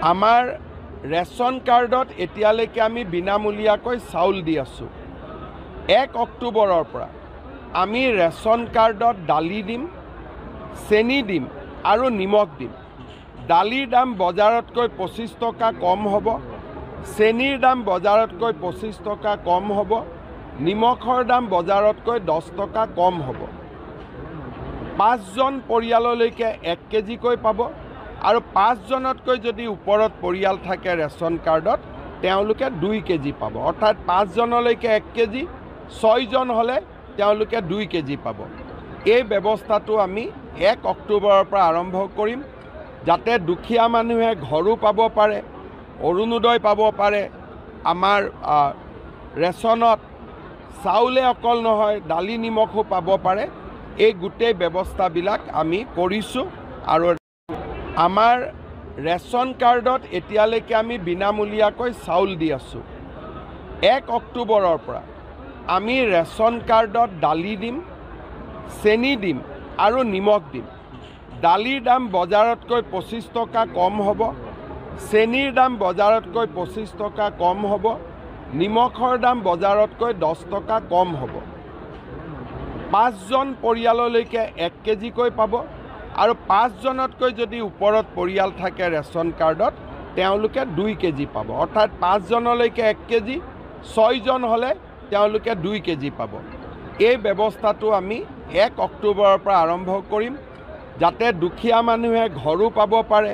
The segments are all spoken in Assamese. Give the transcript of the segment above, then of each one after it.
আমাৰ ৰেচন কাৰ্ডত এতিয়ালৈকে আমি বিনামূলীয়াকৈ চাউল দি আছোঁ। 1 অক্টোবৰৰ পৰা আমি ৰেচন কাৰ্ডত দালি দিম, চেনি দিম আৰু নিমখ দিম। দালিৰ দাম বজাৰতকৈ 25 টকা কম হ'ব, চেনিৰ দাম বজাৰতকৈ 25 টকা কম হ'ব, নিমখৰ দাম বজাৰতকৈ 10 টকা কম হ'ব। 5জন পৰিয়াললৈকে 1 কেজিকৈ পাব আৰু 5জনতকৈ যদি ওপৰত পৰিয়াল থাকে ৰেচন কাৰ্ডত তেওঁলোকে 2 কেজি পাব। অৰ্থাৎ 5জনলৈকে 1 কেজি, 6জন হ'লে তেওঁলোকে 2 কেজি পাব। এই ব্যৱস্থাটো আমি 1 অক্টোবৰৰ পৰা আৰম্ভ কৰিম, যাতে দুখীয়া মানুহে ঘৰো পাব পাৰে, অৰুণোদয় পাব পাৰে। আমাৰ ৰেচনত চাউলে অকল নহয়, দালি নিমখো পাব পাৰে। এই গোটেই ব্যৱস্থাবিলাক আমি কৰিছোঁ আৰু আমাৰ ৰেচন কাৰ্ডত এতিয়ালৈকে আমি বিনামূলীয়াকৈ চাউল দি আছোঁ। 1 অক্টোবৰৰ পৰা আমি ৰেচন কাৰ্ডত দালি দিম, চেনি দিম আৰু নিমখ দিম। দালিৰ দাম বজাৰতকৈ 25 টকা কম হ'ব, চেনিৰ দাম বজাৰতকৈ 25 টকা কম হ'ব, নিমখৰ দাম বজাৰতকৈ 10 টকা কম হ'ব। 5জন পৰিয়াললৈকে 1 কেজিকৈ পাব আৰু 5জনতকৈ যদি ওপৰত পৰিয়াল থাকে ৰেচন কাৰ্ডত তেওঁলোকে 2 কেজি পাব। অৰ্থাৎ 5জনলৈকে 1 কেজি, 6জন হ'লে তেওঁলোকে 2 কেজি পাব। এই ব্যৱস্থাটো আমি 1 অক্টোবৰৰ পৰা আৰম্ভ কৰিম, যাতে দুখীয়া মানুহে ঘৰো পাব পাৰে,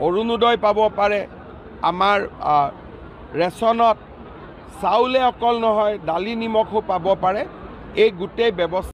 অৰুণোদয় পাব পাৰে। আমাৰ ৰেচনত চাউলে অকল নহয়, দালি নিমখো পাব পাৰে। এই গোটেই ব্যৱস্থা